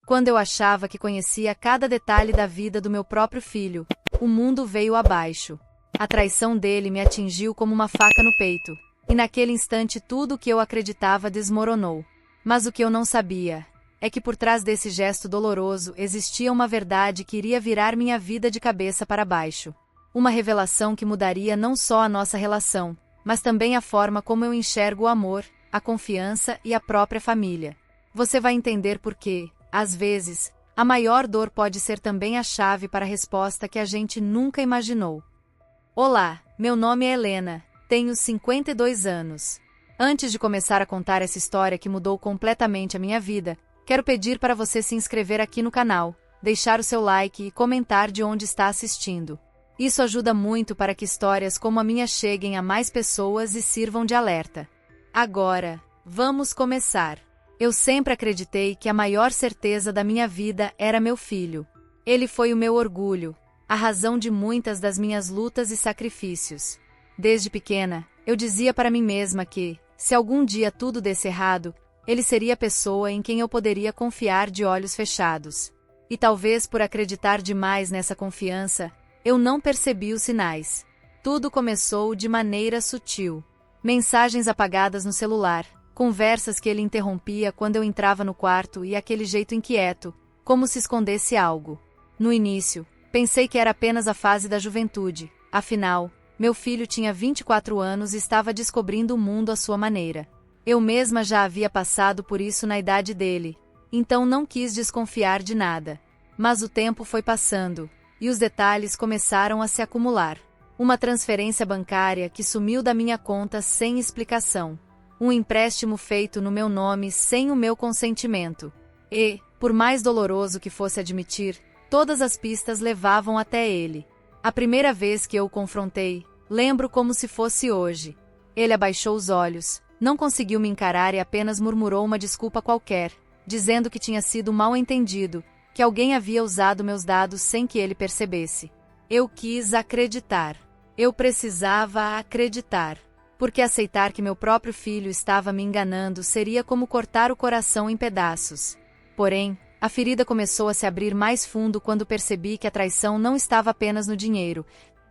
Quando eu achava que conhecia cada detalhe da vida do meu próprio filho, o mundo veio abaixo. A traição dele me atingiu como uma faca no peito, e naquele instante tudo o que eu acreditava desmoronou. Mas o que eu não sabia é que por trás desse gesto doloroso existia uma verdade que iria virar minha vida de cabeça para baixo. Uma revelação que mudaria não só a nossa relação, mas também a forma como eu enxergo o amor, a confiança e a própria família. Você vai entender por quê, às vezes, a maior dor pode ser também a chave para a resposta que a gente nunca imaginou. Olá, meu nome é Helena, tenho 52 anos. Antes de começar a contar essa história que mudou completamente a minha vida, quero pedir para você se inscrever aqui no canal, deixar o seu like e comentar de onde está assistindo. Isso ajuda muito para que histórias como a minha cheguem a mais pessoas e sirvam de alerta. Agora, vamos começar. Eu sempre acreditei que a maior certeza da minha vida era meu filho. Ele foi o meu orgulho, a razão de muitas das minhas lutas e sacrifícios. Desde pequena, eu dizia para mim mesma que, se algum dia tudo desse errado, ele seria a pessoa em quem eu poderia confiar de olhos fechados. E talvez por acreditar demais nessa confiança, eu não percebi os sinais. Tudo começou de maneira sutil. Mensagens apagadas no celular, conversas que ele interrompia quando eu entrava no quarto e aquele jeito inquieto, como se escondesse algo. No início, pensei que era apenas a fase da juventude, afinal, meu filho tinha 24 anos e estava descobrindo o mundo à sua maneira. Eu mesma já havia passado por isso na idade dele, então não quis desconfiar de nada. Mas o tempo foi passando, e os detalhes começaram a se acumular. Uma transferência bancária que sumiu da minha conta sem explicação. Um empréstimo feito no meu nome sem o meu consentimento. E, por mais doloroso que fosse admitir, todas as pistas levavam até ele. A primeira vez que eu o confrontei, lembro como se fosse hoje. Ele abaixou os olhos, não conseguiu me encarar e apenas murmurou uma desculpa qualquer, dizendo que tinha sido mal entendido, que alguém havia usado meus dados sem que ele percebesse. Eu quis acreditar. Eu precisava acreditar. Porque aceitar que meu próprio filho estava me enganando seria como cortar o coração em pedaços. Porém, a ferida começou a se abrir mais fundo quando percebi que a traição não estava apenas no dinheiro,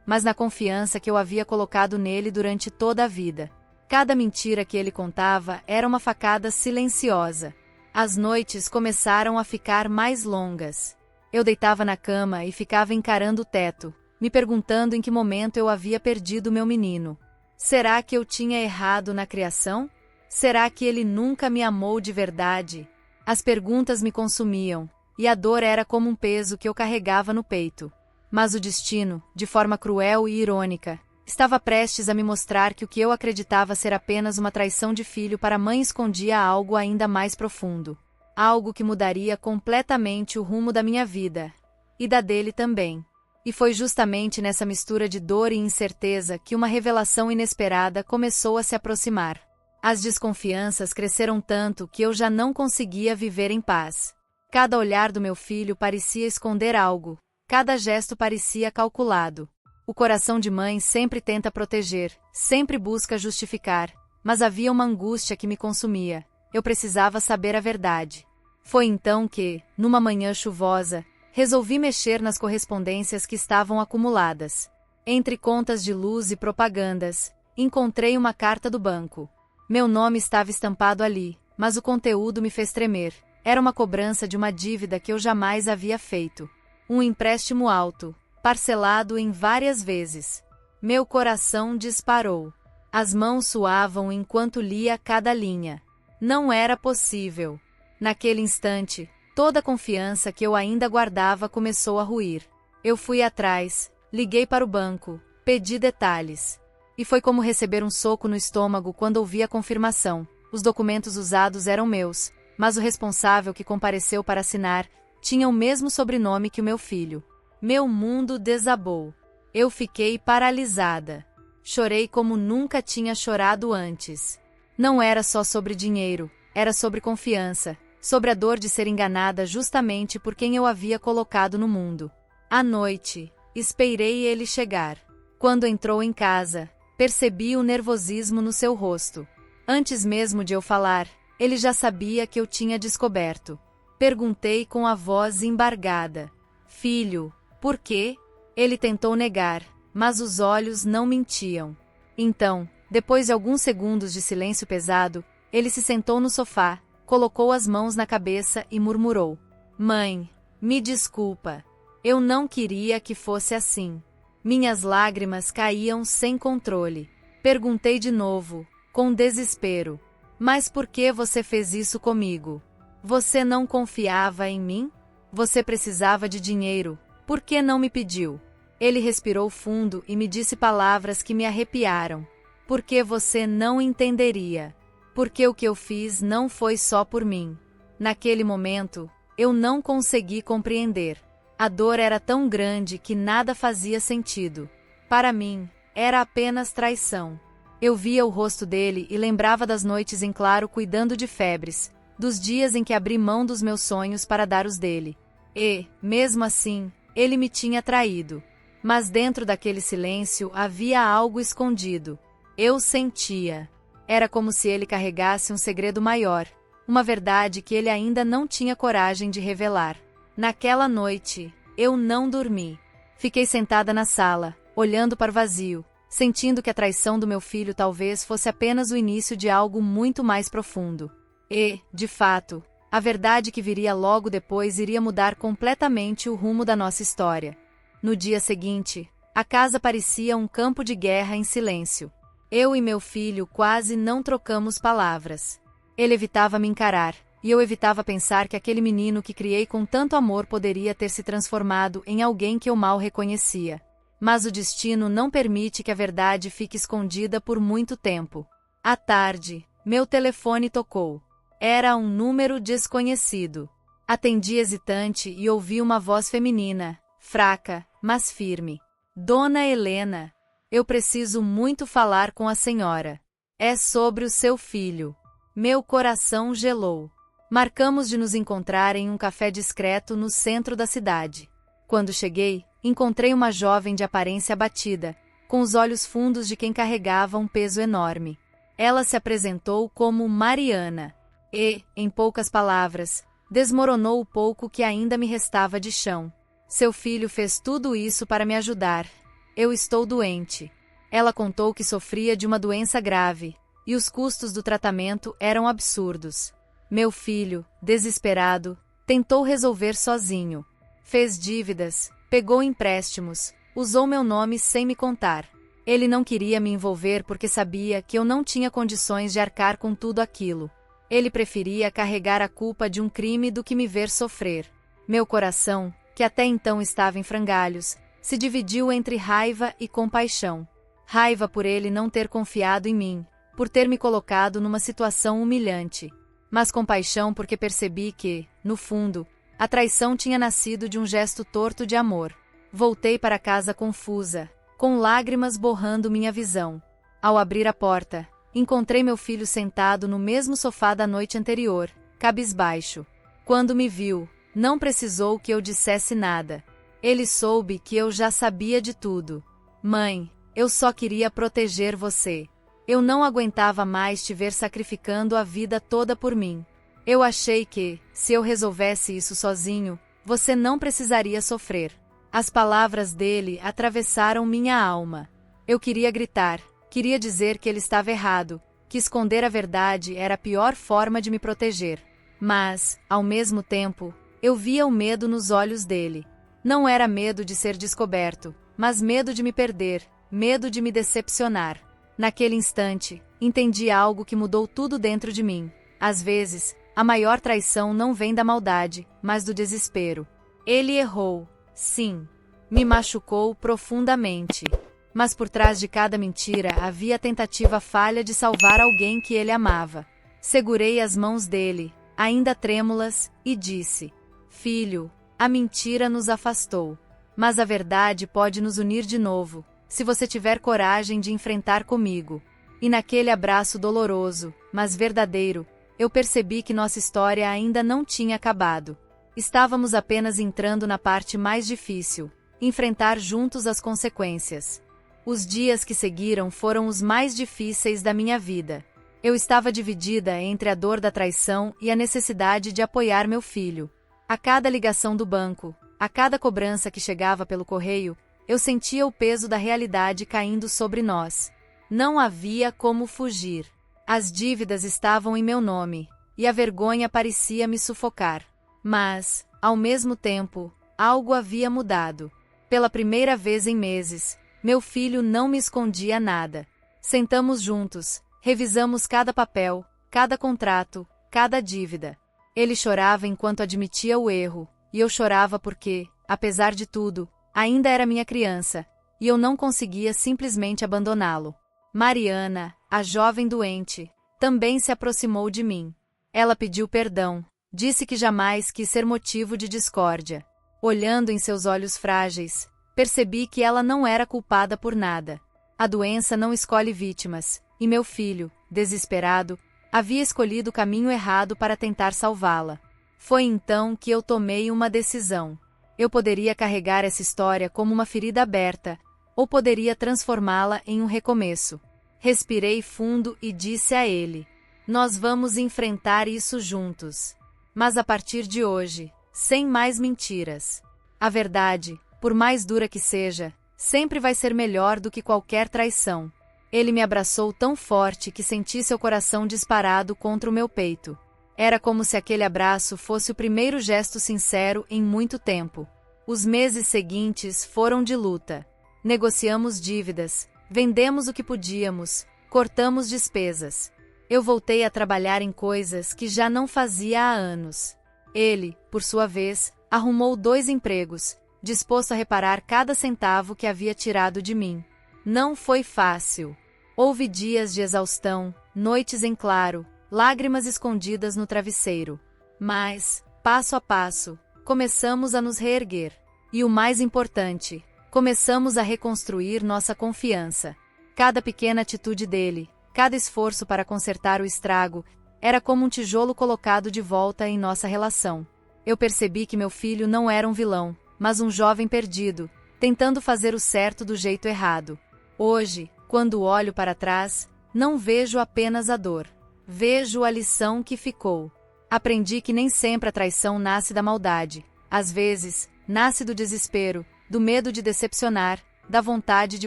mas na confiança que eu havia colocado nele durante toda a vida. Cada mentira que ele contava era uma facada silenciosa. As noites começaram a ficar mais longas. Eu deitava na cama e ficava encarando o teto, me perguntando em que momento eu havia perdido meu menino. Será que eu tinha errado na criação? Será que ele nunca me amou de verdade? As perguntas me consumiam, e a dor era como um peso que eu carregava no peito. Mas o destino, de forma cruel e irônica, estava prestes a me mostrar que o que eu acreditava ser apenas uma traição de filho para a mãe escondia algo ainda mais profundo. Algo que mudaria completamente o rumo da minha vida. E da dele também. E foi justamente nessa mistura de dor e incerteza que uma revelação inesperada começou a se aproximar. As desconfianças cresceram tanto que eu já não conseguia viver em paz. Cada olhar do meu filho parecia esconder algo. Cada gesto parecia calculado. O coração de mãe sempre tenta proteger, sempre busca justificar, mas havia uma angústia que me consumia. Eu precisava saber a verdade. Foi então que, numa manhã chuvosa, resolvi mexer nas correspondências que estavam acumuladas. Entre contas de luz e propagandas, encontrei uma carta do banco. Meu nome estava estampado ali, mas o conteúdo me fez tremer. Era uma cobrança de uma dívida que eu jamais havia feito. Um empréstimo alto, parcelado em várias vezes. Meu coração disparou. As mãos suavam enquanto lia cada linha. Não era possível. Naquele instante, toda a confiança que eu ainda guardava começou a ruir. Eu fui atrás, liguei para o banco, pedi detalhes. E foi como receber um soco no estômago quando ouvi a confirmação. Os documentos usados eram meus, mas o responsável que compareceu para assinar tinha o mesmo sobrenome que o meu filho. Meu mundo desabou. Eu fiquei paralisada. Chorei como nunca tinha chorado antes. Não era só sobre dinheiro, era sobre confiança, sobre a dor de ser enganada justamente por quem eu havia colocado no mundo. À noite, esperei ele chegar. Quando entrou em casa, percebi o nervosismo no seu rosto. Antes mesmo de eu falar, ele já sabia que eu tinha descoberto. Perguntei com a voz embargada. Filho, por quê? Ele tentou negar, mas os olhos não mentiam. Então, depois de alguns segundos de silêncio pesado, ele se sentou no sofá, colocou as mãos na cabeça e murmurou: Mãe, me desculpa. Eu não queria que fosse assim. Minhas lágrimas caíam sem controle. Perguntei de novo, com desespero: Mas por que você fez isso comigo? Você não confiava em mim? Você precisava de dinheiro. Por que não me pediu? Ele respirou fundo e me disse palavras que me arrepiaram. Porque você não entenderia. Porque o que eu fiz não foi só por mim. Naquele momento, eu não consegui compreender. A dor era tão grande que nada fazia sentido. Para mim, era apenas traição. Eu via o rosto dele e lembrava das noites em claro cuidando de febres, dos dias em que abri mão dos meus sonhos para dar os dele. E, mesmo assim, ele me tinha traído. Mas dentro daquele silêncio havia algo escondido. Eu sentia. Era como se ele carregasse um segredo maior, uma verdade que ele ainda não tinha coragem de revelar. Naquela noite, eu não dormi. Fiquei sentada na sala, olhando para o vazio, sentindo que a traição do meu filho talvez fosse apenas o início de algo muito mais profundo. E, de fato, a verdade que viria logo depois iria mudar completamente o rumo da nossa história. No dia seguinte, a casa parecia um campo de guerra em silêncio. Eu e meu filho quase não trocamos palavras. Ele evitava me encarar, e eu evitava pensar que aquele menino que criei com tanto amor poderia ter se transformado em alguém que eu mal reconhecia. Mas o destino não permite que a verdade fique escondida por muito tempo. À tarde, meu telefone tocou. Era um número desconhecido. Atendi hesitante e ouvi uma voz feminina, fraca, mas firme. Dona Helena, eu preciso muito falar com a senhora. É sobre o seu filho. Meu coração gelou. Marcamos de nos encontrar em um café discreto no centro da cidade. Quando cheguei, encontrei uma jovem de aparência abatida, com os olhos fundos de quem carregava um peso enorme. Ela se apresentou como Mariana e, em poucas palavras, desmoronou o pouco que ainda me restava de chão. Seu filho fez tudo isso para me ajudar. Eu estou doente. Ela contou que sofria de uma doença grave, e os custos do tratamento eram absurdos. Meu filho, desesperado, tentou resolver sozinho. Fez dívidas, pegou empréstimos, usou meu nome sem me contar. Ele não queria me envolver porque sabia que eu não tinha condições de arcar com tudo aquilo. Ele preferia carregar a culpa de um crime do que me ver sofrer. Meu coração, que até então estava em frangalhos, se dividiu entre raiva e compaixão. Raiva por ele não ter confiado em mim, por ter me colocado numa situação humilhante. Mas compaixão porque percebi que, no fundo, a traição tinha nascido de um gesto torto de amor. Voltei para casa confusa, com lágrimas borrando minha visão. Ao abrir a porta, encontrei meu filho sentado no mesmo sofá da noite anterior, cabisbaixo. Quando me viu, não precisou que eu dissesse nada. Ele soube que eu já sabia de tudo. Mãe, eu só queria proteger você. Eu não aguentava mais te ver sacrificando a vida toda por mim. Eu achei que, se eu resolvesse isso sozinho, você não precisaria sofrer. As palavras dele atravessaram minha alma. Eu queria gritar, queria dizer que ele estava errado, que esconder a verdade era a pior forma de me proteger. Mas, ao mesmo tempo, eu via o medo nos olhos dele. Não era medo de ser descoberto, mas medo de me perder, medo de me decepcionar. Naquele instante, entendi algo que mudou tudo dentro de mim. Às vezes, a maior traição não vem da maldade, mas do desespero. Ele errou, sim. Me machucou profundamente. Mas por trás de cada mentira havia a tentativa falha de salvar alguém que ele amava. Segurei as mãos dele, ainda trêmulas, e disse: Filho, a mentira nos afastou. Mas a verdade pode nos unir de novo, se você tiver coragem de enfrentar comigo. E naquele abraço doloroso, mas verdadeiro, eu percebi que nossa história ainda não tinha acabado. Estávamos apenas entrando na parte mais difícil, enfrentar juntos as consequências. Os dias que seguiram foram os mais difíceis da minha vida. Eu estava dividida entre a dor da traição e a necessidade de apoiar meu filho. A cada ligação do banco, a cada cobrança que chegava pelo correio, eu sentia o peso da realidade caindo sobre nós. Não havia como fugir. As dívidas estavam em meu nome, e a vergonha parecia me sufocar. Mas, ao mesmo tempo, algo havia mudado. Pela primeira vez em meses, meu filho não me escondia nada. Sentamos juntos, revisamos cada papel, cada contrato, cada dívida. Ele chorava enquanto admitia o erro, e eu chorava porque, apesar de tudo, ainda era minha criança, e eu não conseguia simplesmente abandoná-lo. Mariana, a jovem doente, também se aproximou de mim. Ela pediu perdão, disse que jamais quis ser motivo de discórdia. Olhando em seus olhos frágeis, percebi que ela não era culpada por nada. A doença não escolhe vítimas, e meu filho, desesperado, havia escolhido o caminho errado para tentar salvá-la. Foi então que eu tomei uma decisão. Eu poderia carregar essa história como uma ferida aberta, ou poderia transformá-la em um recomeço. Respirei fundo e disse a ele: nós vamos enfrentar isso juntos. Mas a partir de hoje, sem mais mentiras. A verdade, por mais dura que seja, sempre vai ser melhor do que qualquer traição. Ele me abraçou tão forte que senti seu coração disparado contra o meu peito. Era como se aquele abraço fosse o primeiro gesto sincero em muito tempo. Os meses seguintes foram de luta. Negociamos dívidas, vendemos o que podíamos, cortamos despesas. Eu voltei a trabalhar em coisas que já não fazia há anos. Ele, por sua vez, arrumou 2 empregos, disposto a reparar cada centavo que havia tirado de mim. Não foi fácil. Houve dias de exaustão, noites em claro, lágrimas escondidas no travesseiro. Mas, passo a passo, começamos a nos reerguer. E o mais importante, começamos a reconstruir nossa confiança. Cada pequena atitude dele, cada esforço para consertar o estrago, era como um tijolo colocado de volta em nossa relação. Eu percebi que meu filho não era um vilão, mas um jovem perdido, tentando fazer o certo do jeito errado. Hoje, quando olho para trás, não vejo apenas a dor. Vejo a lição que ficou. Aprendi que nem sempre a traição nasce da maldade. Às vezes, nasce do desespero, do medo de decepcionar, da vontade de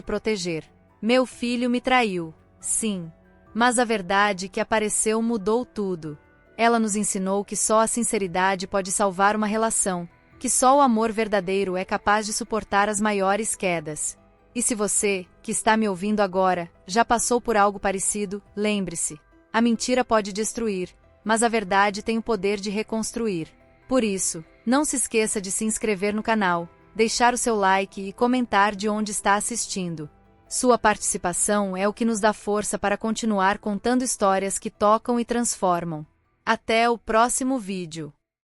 proteger. Meu filho me traiu, sim. Mas a verdade que apareceu mudou tudo. Ela nos ensinou que só a sinceridade pode salvar uma relação, que só o amor verdadeiro é capaz de suportar as maiores quedas. E se você, que está me ouvindo agora, já passou por algo parecido, lembre-se. A mentira pode destruir, mas a verdade tem o poder de reconstruir. Por isso, não se esqueça de se inscrever no canal, deixar o seu like e comentar de onde está assistindo. Sua participação é o que nos dá força para continuar contando histórias que tocam e transformam. Até o próximo vídeo.